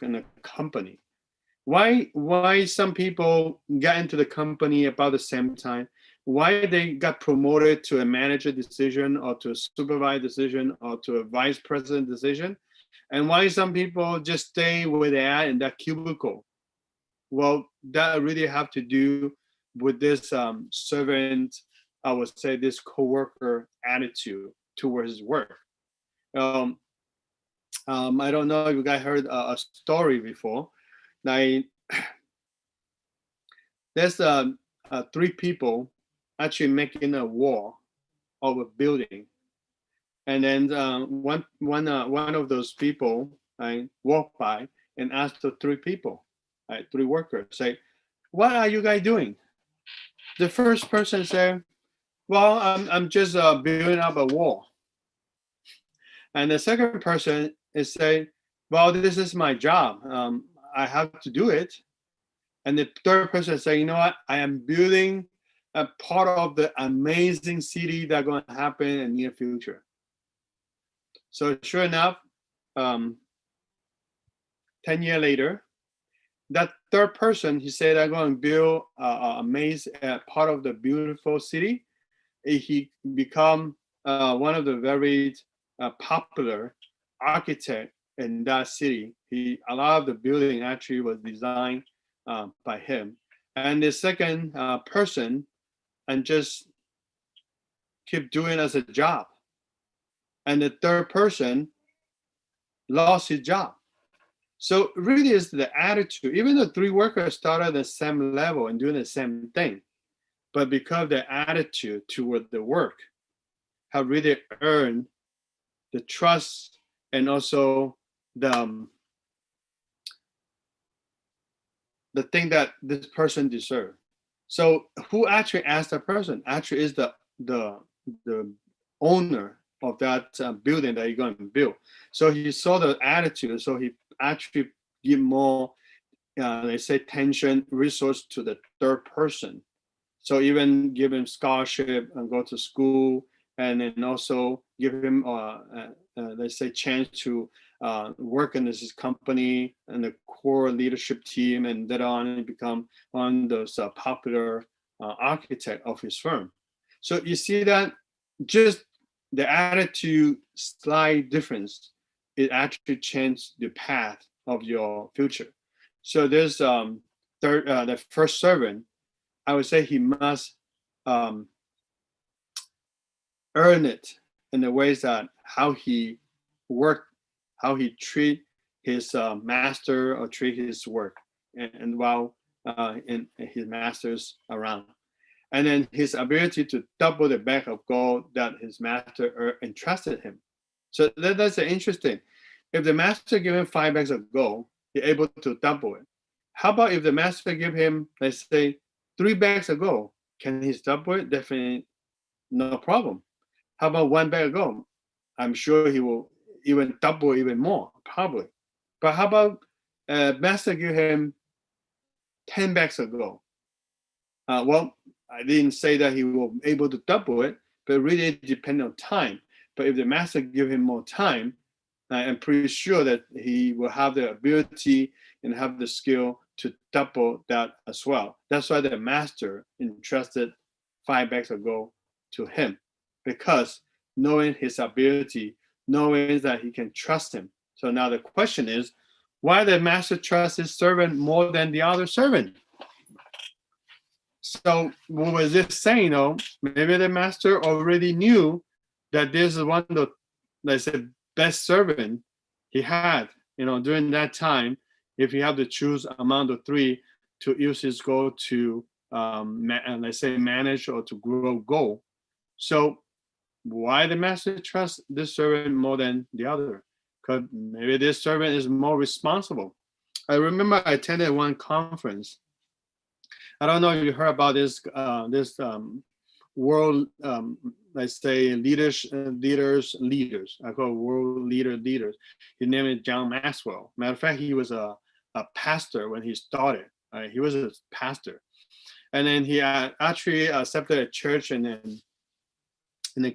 in a company. Why some people got into the company about the same time? Why they got promoted to a manager decision or to a supervisor decision or to a vice president decision? And why some people just stay where they are in that cubicle? Well, that really have to do with this servant, I would say this coworker attitude towards his work. Um, I don't know if you guys heard a story before. Like there's three people actually making a wall of a building, and then one of those people walk by and ask the three people, three workers, say, "What are you guys doing?" The first person said, "Well, I'm just building up a wall." And the second person is saying, "Well, this is my job. I have to do it." And the third person is saying, "You know what? I am building a part of the amazing city that's going to happen in the near future." So sure enough, 10 years later, that third person, he said, "I'm going to build amazing part of the beautiful city." He become one of the very popular architect in that city. A lot of the building actually was designed by him. And the second person and just keep doing as a job. And the third person lost his job. So really is the attitude. Even the three workers started at the same level and doing the same thing, but because the attitude toward the work have really earned the trust and also the thing that this person deserves. So who actually asked the person? Actually is the owner of that building that you're going to build. So he saw the attitude, so he actually give more, let's say, attention, resource to the third person. So even give him scholarship and go to school, and then also give him, let's say, chance to work in this company and the core leadership team, and then on and become one of those popular architect of his firm. So you see that just the attitude slight difference, it actually changed the path of your future. So there's the first servant, I would say he must earn it in the ways that how he work, how he treat his master or treat his work, and while in his masters around. And then his ability to double the bag of gold that his master entrusted him. So that's interesting. If the master give him 5 bags of gold, he's able to double it. How about if the master give him, let's say, 3 bags of gold? Can he double it? Definitely no problem. How about 1 bag of gold? I'm sure he will even double even more, probably. But how about master give him 10 bags of gold? Well, I didn't say that he will be able to double it, but really it depends on time. But if the master give him more time, I'm pretty sure that he will have the ability and have the skill to double that as well. That's why the master entrusted 5 bags of gold to him, because knowing his ability, knowing that he can trust him. So now the question is, why the master trusts his servant more than the other servant? So what was this saying? Maybe the master already knew that this is one of the, let's say, best servant he had, during that time. If he had to choose among the three to use his gold to, let's say, manage or to grow gold. So why the master trusts this servant more than the other? Because maybe this servant is more responsible. I remember I attended one conference. I don't know if you heard about this world, let's say, leaders. I call it world leaders. His name is John Maxwell. Matter of fact, he was a pastor when he started. He was a pastor, and then he actually accepted a church in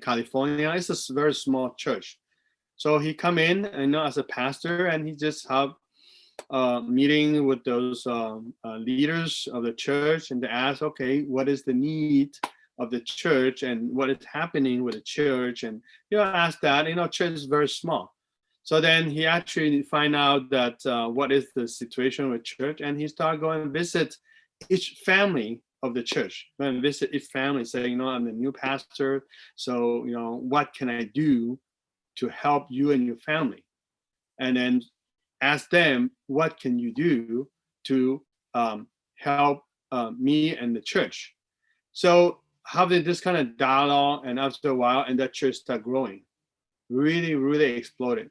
California. It's a very small church. So he come in, as a pastor, and he just have meeting with those leaders of the church, and they ask, okay, what is the need of the church and what is happening with the church? And ask that. Church is very small. So then he actually find out that what is the situation with church, and he start going and visit each family of the church. Go and visit each family, say, I'm the new pastor, so what can I do to help you and your family? And then ask them, what can you do to help me and the church? So having this kind of dialogue, and after a while, and that church start growing, really, really exploded.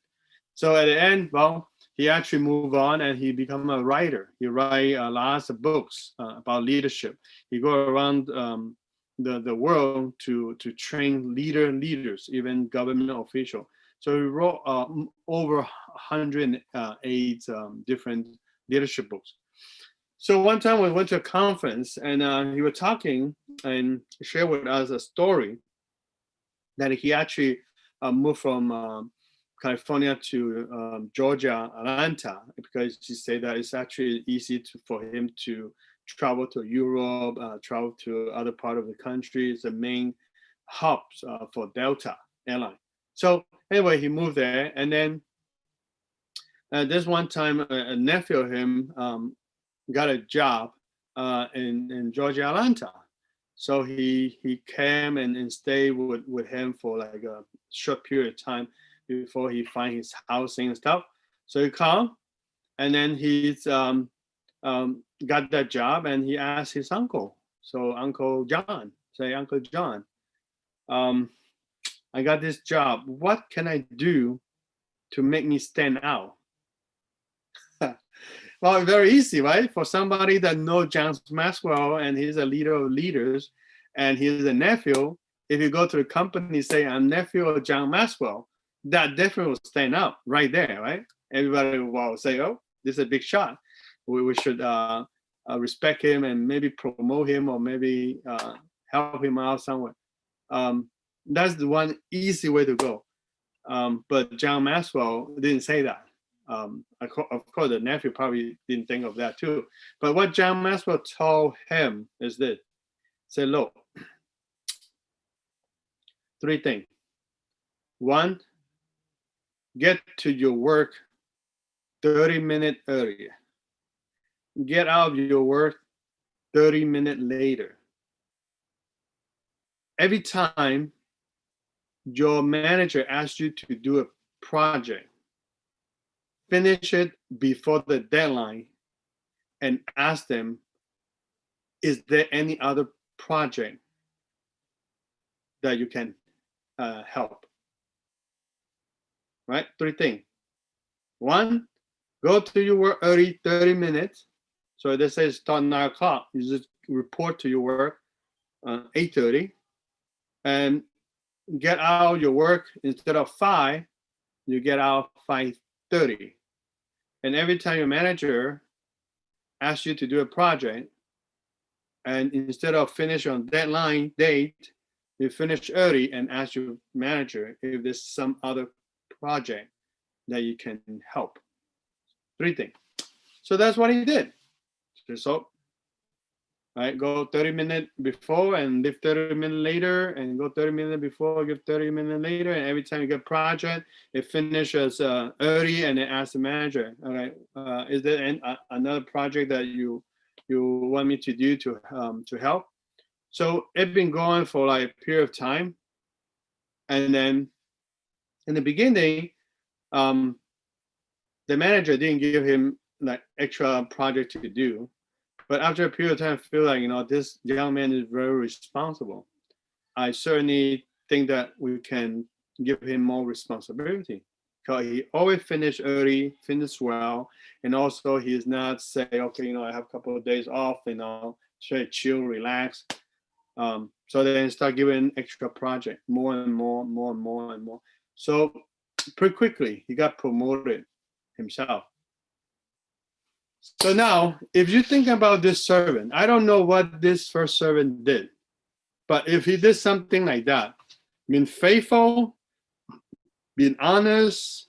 So at the end, well, he actually moved on and he become a writer. He write lots of books about leadership. He go around the world to train leaders, even government official. So he wrote over 108 different leadership books. So one time we went to a conference, and he was talking and shared with us a story that he actually moved from California to Georgia, Atlanta, because he said that it's actually easy for him to travel to Europe, travel to other part of the country. It's the main hub for Delta Airline. So anyway, he moved there, and then this one time a nephew of him got a job in Georgia, Atlanta. So he came and stayed with him for like a short period of time before he find his housing and stuff. So he come, and then he's got that job, and he asked his uncle. So Uncle John, I got this job. What can I do to make me stand out? Well, very easy, right? For somebody that knows John Maxwell and he's a leader of leaders and he's a nephew, if you go to the company, say, I'm nephew of John Maxwell, that definitely will stand out right there, right? Everybody will say, oh, this is a big shot. We should respect him and maybe promote him or maybe help him out somewhere. That's the one easy way to go. But John Maxwell didn't say that. Of course, the nephew probably didn't think of that too. But what John Maxwell told him is this. Say, look, 3 things. 1, get to your work 30 minutes earlier. Get out of your work 30 minutes later. Every time your manager asks you to do a project, finish it before the deadline and ask them, is there any other project that you can help? Right? 3 things. 1, go to your work early 30 minutes. So they say start 9 o'clock. You just report to your work 8:30 and get out your work instead of 5, you get out 5:30. And every time your manager asks you to do a project, and instead of finish on deadline date, you finish early and ask your manager if there's some other project that you can help. 3 things. So that's what he did. So, right, go 30 minutes before and leave 30 minutes later, and go 30 minutes before, give 30 minutes later, and every time you get a project, it finishes early, and then ask the manager, all right, is there another project that you want me to do to help? So it's been going for like a period of time, and then in the beginning, the manager didn't give him like extra project to do. But after a period of time, I feel like, this young man is very responsible. I certainly think that we can give him more responsibility, because he always finish early, finish well, and also he's not say, okay, I have a couple of days off, try to chill, relax. So then start giving extra project, more and more. So pretty quickly, he got promoted himself. So now, if you think about this servant, I don't know what this first servant did, but if he did something like that, being faithful, being honest,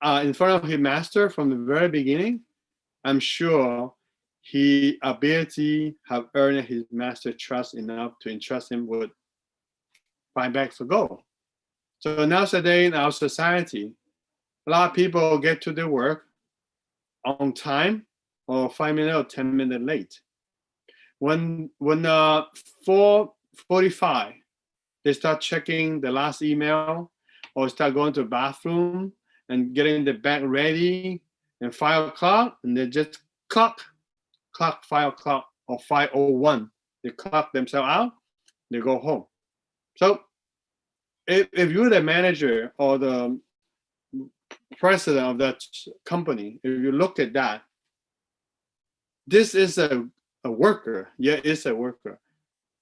in front of his master from the very beginning, I'm sure he ability have earned his master trust enough to entrust him with 5 bags of gold. So nowadays in our society, a lot of people get to their work on time or 5 minutes or 10 minutes late. When 4:45, they start checking the last email or start going to the bathroom and getting the bag ready, and 5 o'clock, and they just clock 5 o'clock or 5:01. They clock themselves out, they go home. So if you're the manager or the president of that company, if you look at that, this is a worker. Yeah, it's a worker.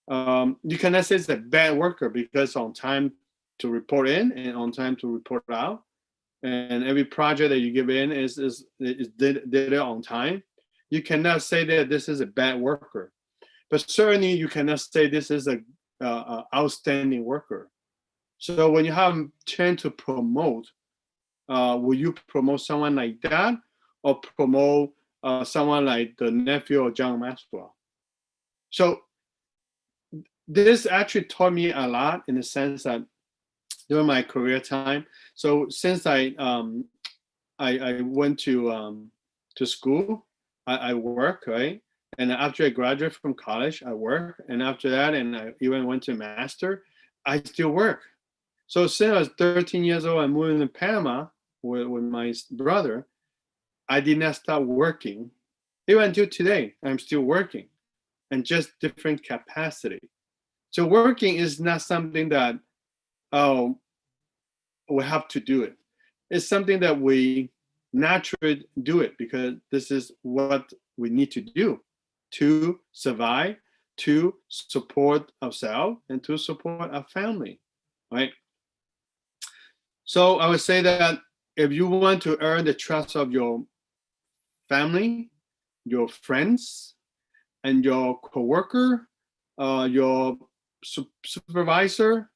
You cannot say it's a bad worker because on time to report in and on time to report out, and every project that you give in is did it on time. You cannot say that this is a bad worker, but certainly you cannot say this is a outstanding worker. So when you have a chance to promote, will you promote someone like that or promote someone like the nephew of John Maxwell? So this actually taught me a lot in the sense that during my career time. So since I went to school, I work, right? And after I graduated from college, I work. And after that, and I even went to master, I still work. So since I was 13 years old, I moved to Panama with my brother. I did not stop working. Even until today, I'm still working, and just different capacity. So working is not something that, oh, we have to do it. It's something that we naturally do it because this is what we need to do to survive, to support ourselves, and to support our family, right? So I would say that if you want to earn the trust of your family, your friends, and your coworker, your supervisor,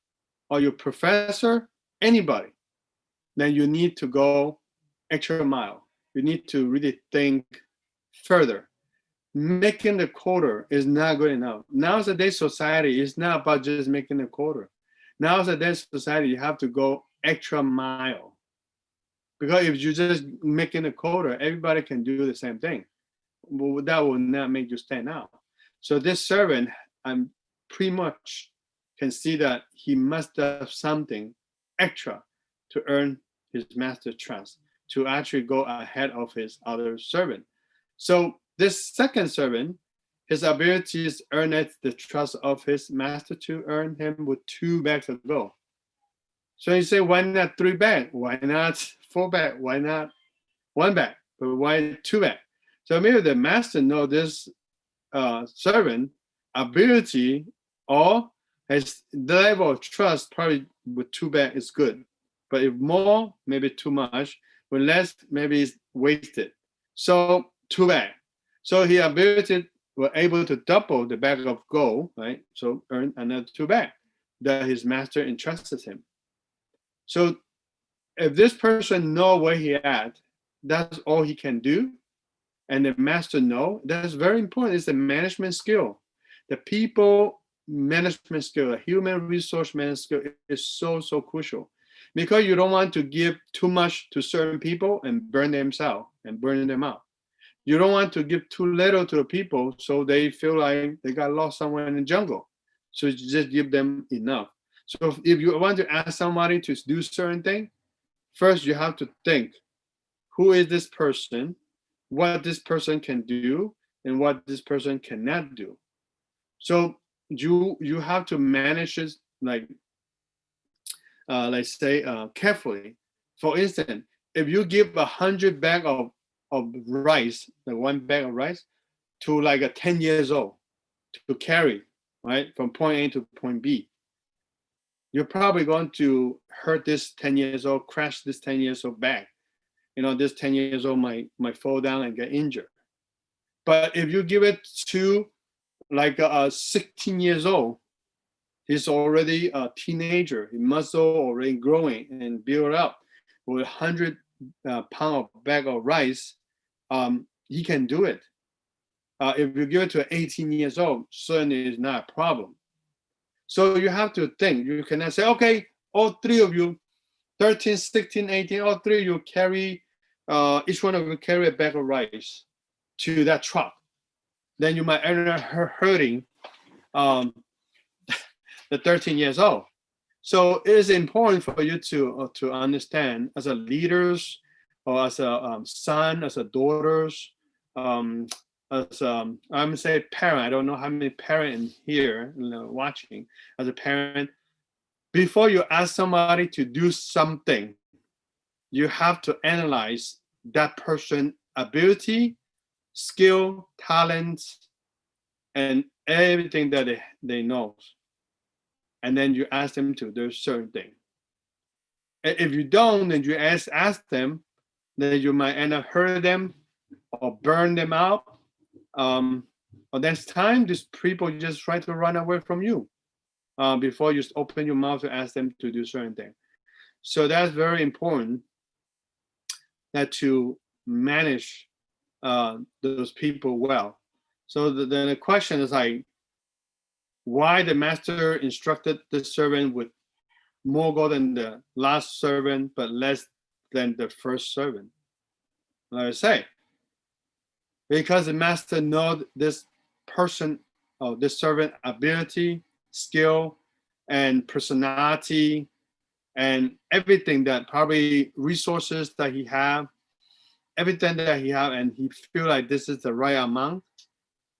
or your professor, anybody, then you need to go extra mile. You need to really think further. Making the quota is not good enough. Nowadays society is not about just making the quota. Nowadays society, you have to go extra mile. Because if you just making a quota, everybody can do the same thing. Well, that will not make you stand out. So this servant, I'm pretty much can see that he must have something extra to earn his master's trust, to actually go ahead of his other servant. So this second servant, his abilities earned the trust of his master to earn him with 2 bags of gold. So you say, why not 3 bags? Why not 4 bags? Why not 1 bag? But why 2 bags? So maybe the master know this servant ability or his level of trust probably with 2 bags is good. But if more, maybe too much. With less, maybe it's wasted. So 2 bags. So his ability were able to double the bag of gold, right? So earn another 2 bags that his master entrusted him. So if this person know where he at, that's all he can do. And the master know, that's very important. It's the management skill. The people management skill, the human resource management skill is so crucial. Because you don't want to give too much to certain people and burn themselves and burn them out. You don't want to give too little to the people so they feel like they got lost somewhere in the jungle. So you just give them enough. So if you want to ask somebody to do certain thing, first you have to think, who is this person, what this person can do, and what this person cannot do. So you have to manage it like let's say carefully. For instance, if you give 100 bag of rice, like 1 bag of rice, to like a 10 years old to carry, right, from point A to point B, you're probably going to hurt this 10 years old, crash this 10 years old bag. You know, this 10 years old might fall down and get injured. But if you give it to like 16 years old, he's already a teenager. His muscle already growing and built up with 100 pound of bag of rice, he can do it. If you give it to 18 years old, certainly is not a problem. So you have to think. You cannot say, okay, all three of you, 13, 16, 18, all three of you carry, each one of you carry a bag of rice to that truck. Then you might end up hurting the 13 years old. So it is important for you to understand as a leaders or as a son, as a daughters, as I'm gonna say parent. I don't know how many parents here watching. As a parent, before you ask somebody to do something, you have to analyze that person's ability, skill, talents, and everything that they know. And then you ask them to do certain thing. If you don't, then you ask them, then you might end up hurt them or burn them out. Or next time, these people just try to run away from you before you open your mouth to ask them to do certain things. So that's very important, that to manage those people well. So the question is like, why the master instructed the servant with more gold than the last servant, but less than the first servant? Like I say, because the master knows this person or this servant ability, skill, and personality, and everything that probably resources that he have, everything that he have, and he feel like this is the right amount,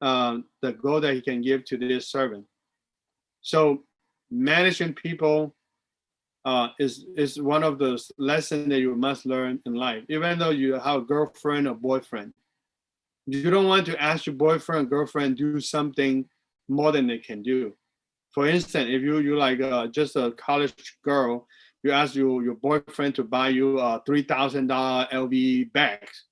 the goal that he can give to this servant. So managing people is one of those lessons that you must learn in life. Even though you have a girlfriend or boyfriend, you don't want to ask your boyfriend or girlfriend do something more than they can do. For instance, if you like just a college girl, you ask your boyfriend to buy you a $3,000 LV bags.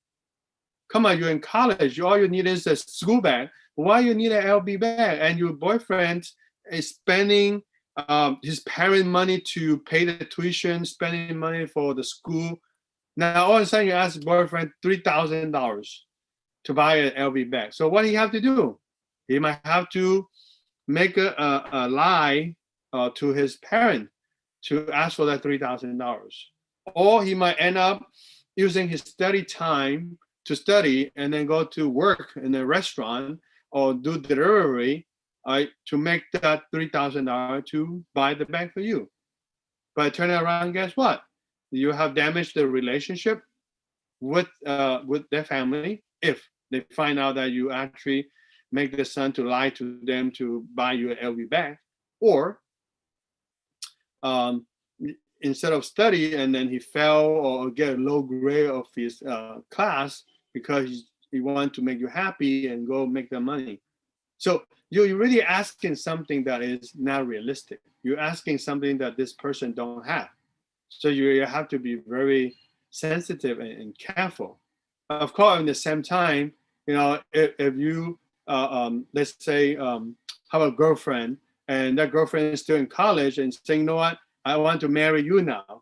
Come on, you're in college. All you need is a school bag. Why you need an LV bag? And your boyfriend is spending his parent money to pay the tuition, spending money for the school. Now all of a sudden you ask your boyfriend $3,000 to buy an LV bag. So what do you have to do? He might have to make a lie to his parent to ask for that $3,000. Or he might end up using his study time to study and then go to work in a restaurant or do delivery to make that $3,000 to buy the bag for you. But turn around, guess what? You have damaged the relationship with their family if they find out that you actually make the son to lie to them to buy you an LV bag, or instead of study and then he fell or get a low grade of his class because he wanted to make you happy and go make the money. So you're really asking something that is not realistic. You're asking something that this person don't have. So you have to be very sensitive and careful. Of course, at the same time, if you let's say have a girlfriend and that girlfriend is still in college and saying, you know what, I want to marry you now.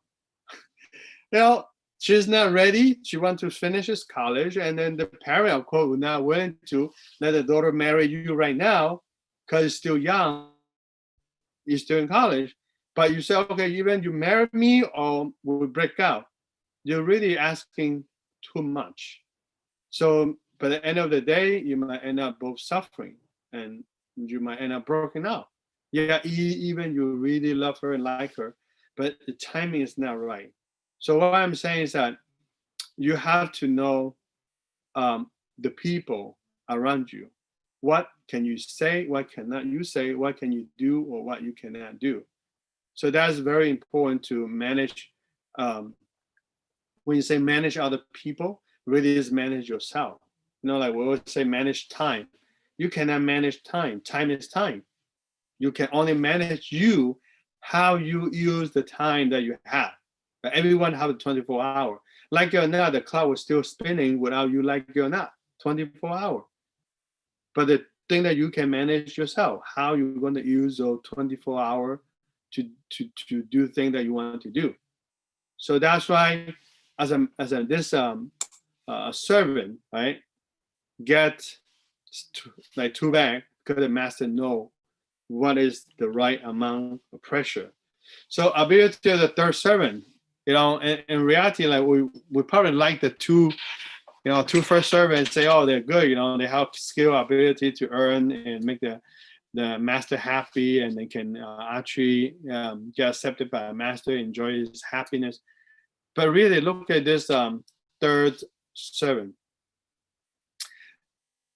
She's not ready. She wants to finish his college, and then the parent, of course, will not willing to let the daughter marry you right now because he's still young. He's still in college. But you say, okay, even you marry me or we break up. You're really asking too much. So by the end of the day, you might end up both suffering and you might end up broken out. Yeah, even you really love her and like her, but the timing is not right. So what I'm saying is that you have to know the people around you. What can you say? What cannot you say? What can you do or what you cannot do? So that's very important to manage. When you say manage other people, really is manage yourself. Like we always say, manage time. You cannot manage time. Time is time. You can only manage you, how you use the time that you have. But everyone have a 24 hour. Like it or not, the clock was still spinning without you, like it or not, 24 hour. But the thing that you can manage yourself, how you're going to use those 24 hour to do things that you want to do. So that's why this servant, right, get like 2 bags because the master know what is the right amount of pressure. So ability of the third servant, in reality, like we probably like the two first servants, say, oh, they're good, they have skill, ability to earn and make the master happy, and they can actually get accepted by a master, enjoy his happiness. But really, look at this third servant.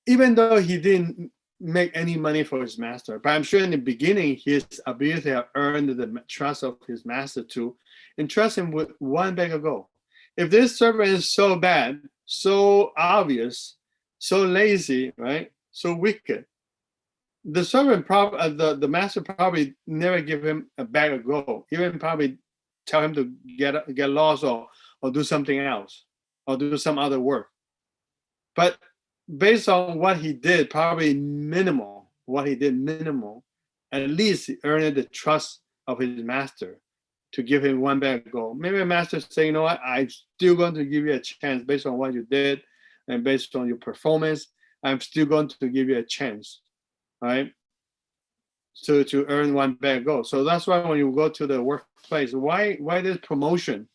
Even though he didn't make any money for his master, but I'm sure in the beginning, his ability to earn the trust of his master to entrust him with 1 bag of gold. If this servant is so bad, so obvious, so lazy, right, so wicked, the servant the master probably never give him a bag of gold, even probably tell him to get lost or do something else or do some other work. But based on what he did, probably minimal, at least he earned the trust of his master to give him 1 bag of gold. Maybe a master say, you know what, I'm still going to give you a chance based on what you did and based on your performance. I'm still going to give you a chance, right? So to earn 1 bag of gold. So that's why when you go to the workplace, why this promotion?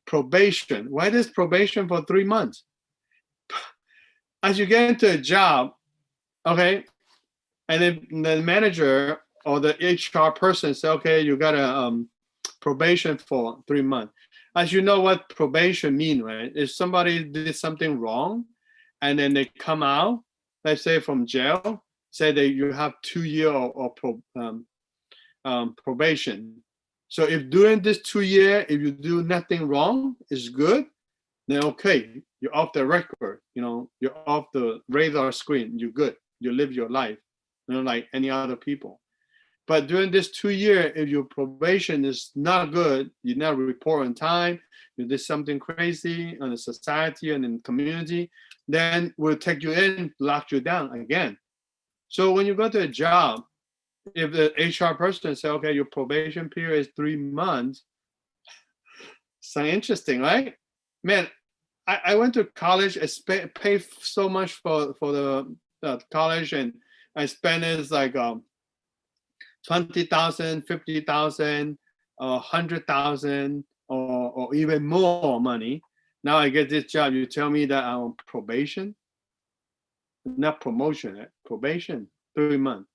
Probation. Why this probation for 3 months? As you get into a job, okay, and then the manager or the HR person say, okay, you got a probation for 3 months. As you know what probation mean, right? If somebody did something wrong and then they come out, let's say from jail, say that you have 2 years of probation. So if during this 2 years, if you do nothing wrong, it's good, then okay, you're off the record, you're off the radar screen, you're good, you live your life, like any other people. But during this 2 years, if your probation is not good, you never report on time, you did something crazy in the society and in the community, then we'll take you in, lock you down again. So when you go to a job, if the HR person say, okay, your probation period is 3 months, so interesting, right? Man, I went to college, I paid so much for the college, and I spent it like 20,000, 50,000, 100,000, or even more money. Now I get this job. You tell me that I'm on probation, not promotion, probation, 3 months.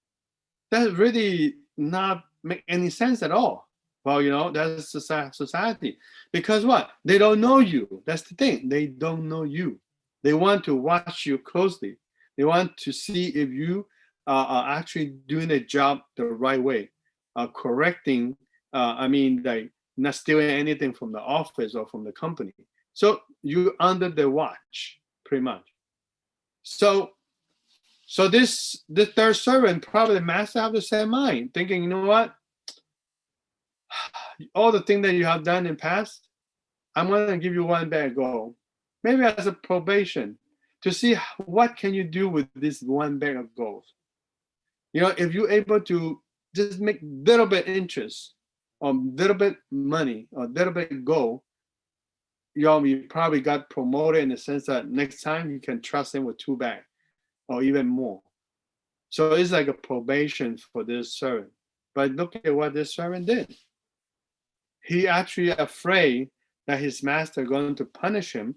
That really not make any sense at all. Well, that's society. Because what? They don't know you. That's the thing. They don't know you. They want to watch you closely. They want to see if you are actually doing the job the right way, correcting, like not stealing anything from the office or from the company. So you're under the watch, pretty much. So this third servant, probably the master have the same mind, thinking, you know what? All the things that you have done in the past, I'm going to give you 1 bag of gold, maybe as a probation, to see what can you do with this 1 bag of gold. If you're able to just make little bit interest or little bit money or little bit gold, you probably got promoted in the sense that next time you can trust him with 2 bags or even more. So it's like a probation for this servant. But look at what this servant did. He actually afraid that his master going to punish him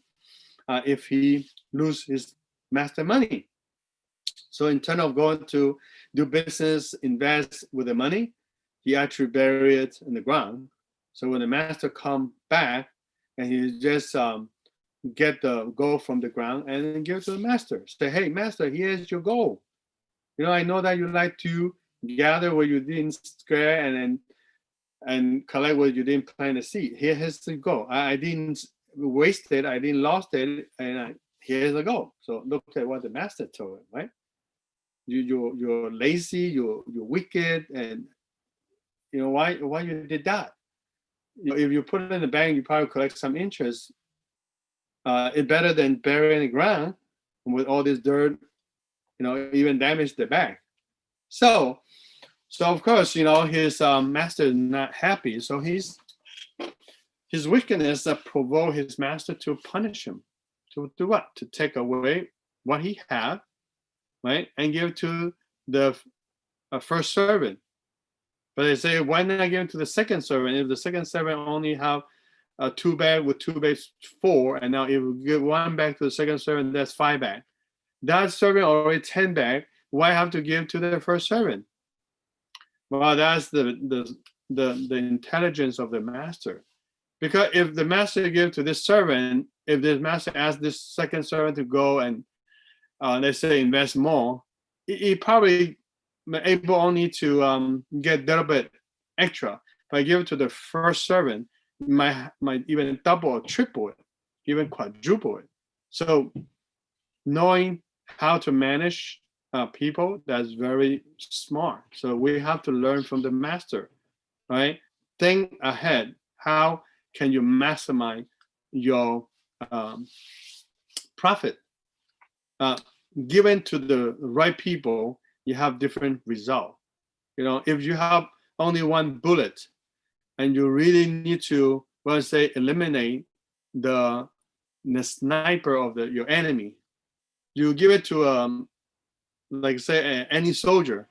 if he lose his master money. So instead of going to do business, invest with the money, he actually buried it in the ground. So when the master come back, and he just get the gold from the ground and then give it to the master. Say, hey, master, here's your gold. I know that you like to gather what you didn't scare and collect what you didn't plan to see. Here's the gold. I didn't waste it. I didn't lost it. And here's the gold. So look at what the master told him, right? You're lazy. You're wicked. And why you did that? If you put it in the bank, you probably collect some interest. It's better than burying the ground with all this dirt, even damage the bank. So of course, his master is not happy. So he's his wickedness that provoked his master to punish him. To do what? To take away what he had, right, and give to the first servant. But they say, why not give it to the second servant? If the second servant only have 2 bags, with 2 bags 4, and now if you give 1 bag to the second servant, that's 5 bags. That servant already 10 bags. Why have to give to the first servant? Well, that's the intelligence of the master. Because if the master gives to this servant, if the master asks this second servant to go and let's say invest more, he probably able only to get a little bit extra. If I give it to the first servant, might even double or triple it, even quadruple it. So knowing how to manage people, that's very smart. So we have to learn from the master, right? Think ahead. How can you maximize your profit? Given to the right people, you have different result. If you have only 1 bullet and you really need to, let's say, eliminate the sniper of your enemy, you give it to like say any soldier,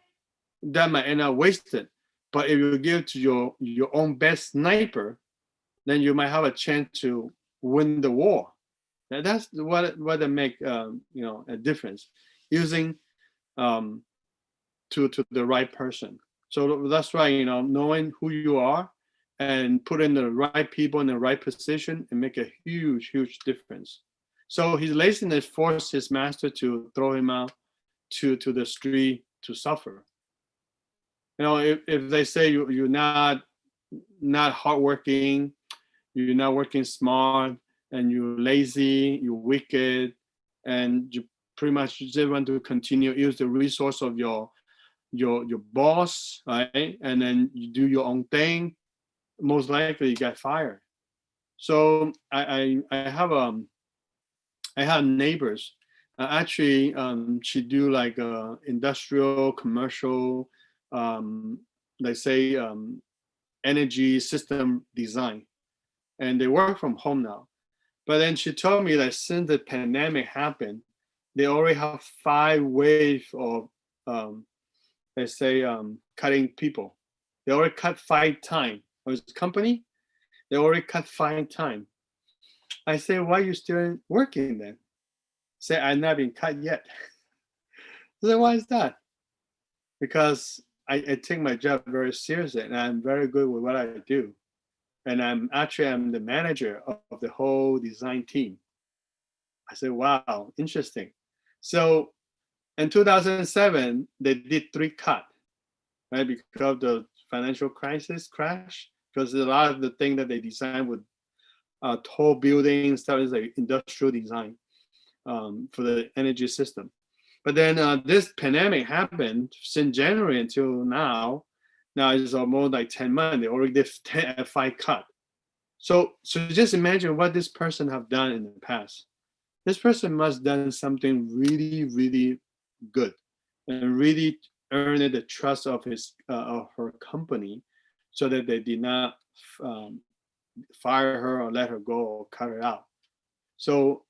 that might end up wasted. But if you give it to your own best sniper, then you might have a chance to win the war. And that's what make a difference, using to the right person. So that's why knowing who you are and putting the right people in the right position and make a huge difference. So his laziness forced his master to throw him out to the street to suffer. If they say you're not hardworking, you're not working smart, and you're lazy, you're wicked, and you pretty much just want to continue use the resource of your boss, right? And then you do your own thing, most likely you get fired. So I have neighbors. Actually, she do like industrial, commercial, they say energy system design, and they work from home now. But then she told me that since the pandemic happened, they already have 5 waves of, let's say, cutting people. They already cut 5 times. Or his company, they already cut 5 times. I say, why are you still working then? Say, I've not been cut yet. I said, why is that? Because I take my job very seriously, and I'm very good with what I do. And I'm the manager of the whole design team. I said, wow, interesting. So in 2007, they did 3 cuts, right? Because of the financial crisis crash, because a lot of the things that they designed with tall buildings, that is like industrial design for the energy system. But then this pandemic happened since January until now. Now it's almost like 10 months. They already did 5 cuts. So just imagine what this person have done in the past. This person must have done something really, really good and really earned the trust of her company, so that they did not fire her or let her go or cut her out. So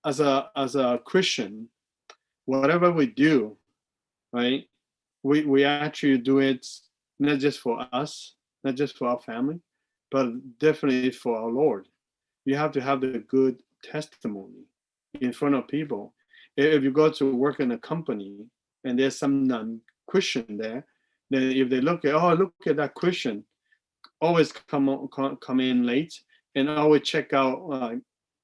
as a Christian, whatever we do, right, we actually do it not just for us, not just for our family, but definitely for our Lord. You have to have the good testimony in front of people. If you go to work in a company and there's some non-Christian there, then if they look at that Christian, always come in late and always check out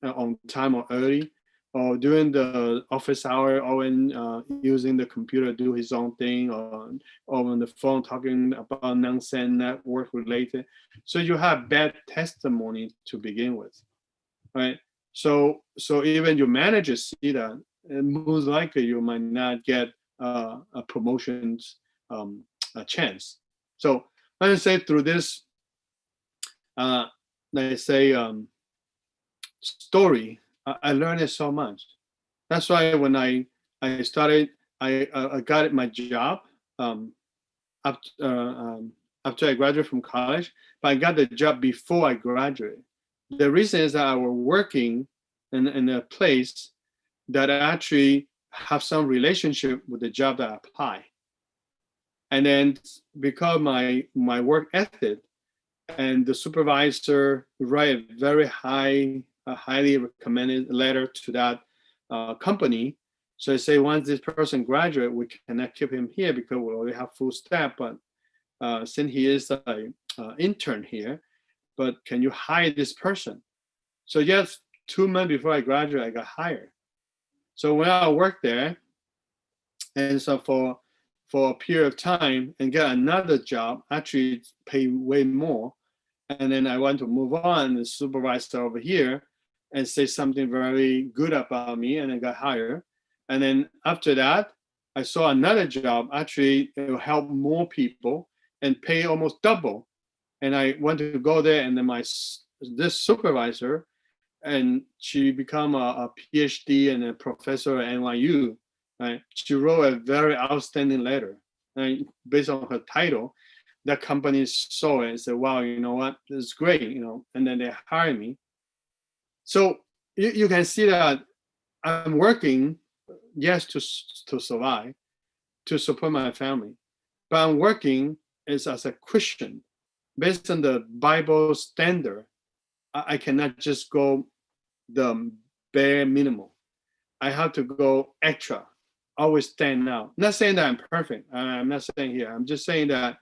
on time or early, or during the office hour, or when using the computer do his own thing, or on the phone talking about nonsense, not work related. So you have bad testimony to begin with, right? So even your managers see that, and most likely you might not get a promotions a chance. So let's say through this, let's say story, I learned it so much. That's why when I started, I got my job after I graduated from college, but I got the job before I graduated. The reason is that I was working in a place that actually have some relationship with the job that I apply. And then because my work ethic and the supervisor write a very highly recommended letter to that company. So I say, once this person graduate, we cannot keep him here because we already have full staff. But since he is an intern here, but can you hire this person? So just 2 months before I graduated, I got hired. So when I worked there, and so for a period of time and get another job, actually pay way more. And then I want to move on, the supervisor over here, and say something very good about me, and I got hired. And then after that, I saw another job, actually it will help more people and pay almost double. And I wanted to go there, and then this supervisor, and she become a PhD and a professor at NYU, right? She wrote a very outstanding letter, and based on her title, that company saw it and said, wow, you know what, this is great, and then they hired me. So you can see that I'm working, yes, to survive, to support my family, but I'm working as a Christian, based on the Bible standard. I cannot just go the bare minimum. I have to go extra, always stand out. Not saying that I'm perfect. I'm not saying here. I'm just saying that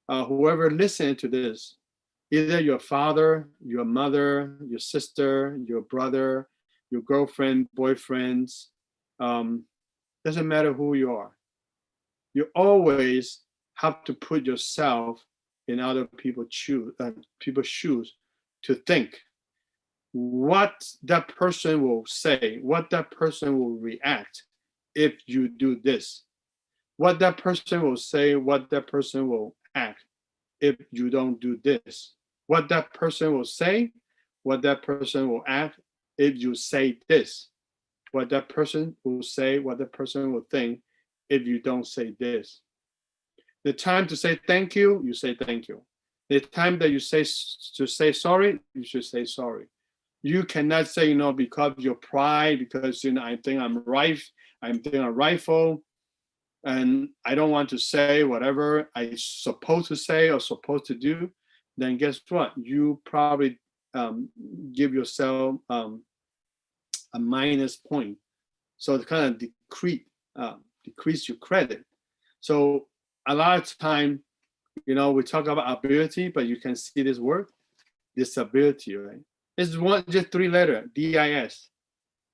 whoever listening to this, either your father, your mother, your sister, your brother, your girlfriend, boyfriends, doesn't matter who you are. You always have to put yourself in other people's shoes to think what that person will say, what that person will react if you do this, what that person will say, what that person will act if you don't do this, what that person will say, what that person will act if you say this, what that person will say, what that person will think if you don't say this. The time to say thank you, you say thank you. The time that you say sorry, you should say sorry. You cannot say, because of your pride, because I think I'm right, I'm thinking I'm rightful, and I don't want to say whatever I'm supposed to say or supposed to do. Then guess what? You probably give yourself a minus point. So it kind of decrease your credit. So a lot of time, we talk about ability, but you can see this word, disability, right? It's just 3 letters, DIS.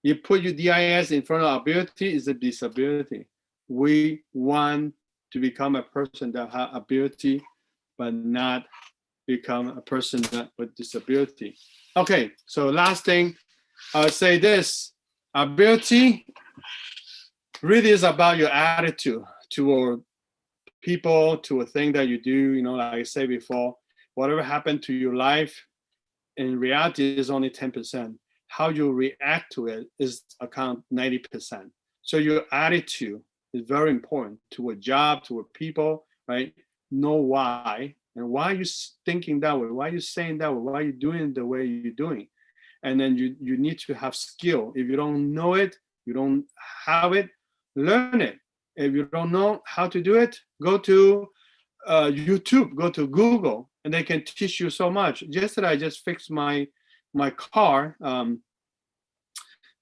You put your DIS in front of ability, is a disability. We want to become a person that has ability, but not become a person with disability. Okay, so last thing, I'll say this. Ability really is about your attitude toward people, to a thing that you do, like I said before, whatever happened to your life, in reality is only 10%. How you react to it is account 90%. So your attitude is very important to a job, to a people, right? Know why, and why are you thinking that way? Why are you saying that way? Why are you doing the way you're doing? And then you need to have skill. If you don't know it, you don't have it, learn it. If you don't know how to do it, go to YouTube, go to Google, and they can teach you so much. Yesterday, I just fixed my car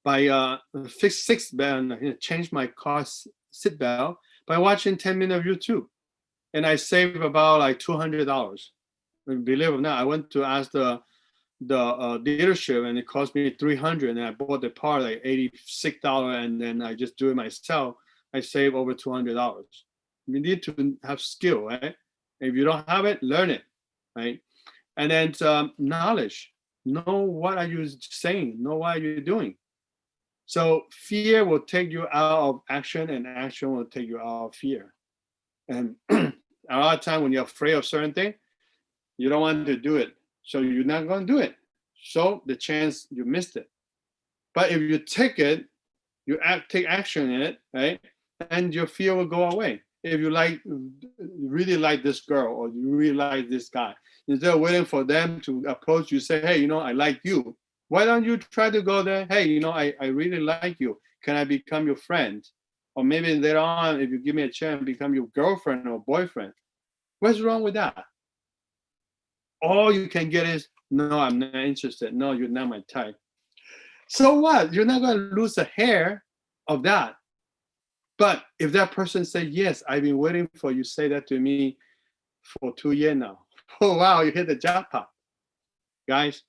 by fixed belt, changed my car seat belt by watching 10 minutes of YouTube, and I saved about like $200. Believe it or not, I went to ask the dealership, and it cost me $300, and I bought the part like $86, and then I just do it myself. I save over $200. You need to have skill, right? If you don't have it, learn it, right? And then knowledge. Know what are you saying? Know what are you doing? So fear will take you out of action, and action will take you out of fear. And a lot of time when you're afraid of certain thing, you don't want to do it. So you're not going to do it. So the chance you missed it. But if you take it, you take action in it, right? And your fear will go away. if you really like this girl or you really like this guy, instead of waiting for them to approach you, say, hey, I like you. Why don't you try to go there? Hey, I really like you. Can I become your friend? Or maybe later on, if you give me a chance, become your girlfriend or boyfriend. What's wrong with that? All you can get is, no, I'm not interested. No, you're not my type. So what? You're not going to lose a hair of that. But if that person say, yes, I've been waiting for you to say that to me for 2 years now. Oh, wow, you hit the jackpot. Guys,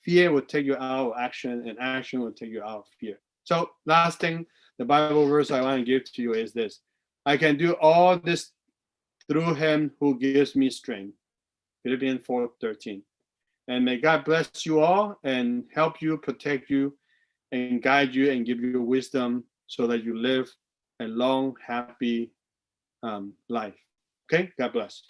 fear will take you out of action, and action will take you out of fear. So last thing, the Bible verse I want to give to you is this. I can do all this through him who gives me strength. Philippians 4:13. And may God bless you all and help you, protect you, and guide you and give you wisdom so that you live a long, happy life. Okay? God bless.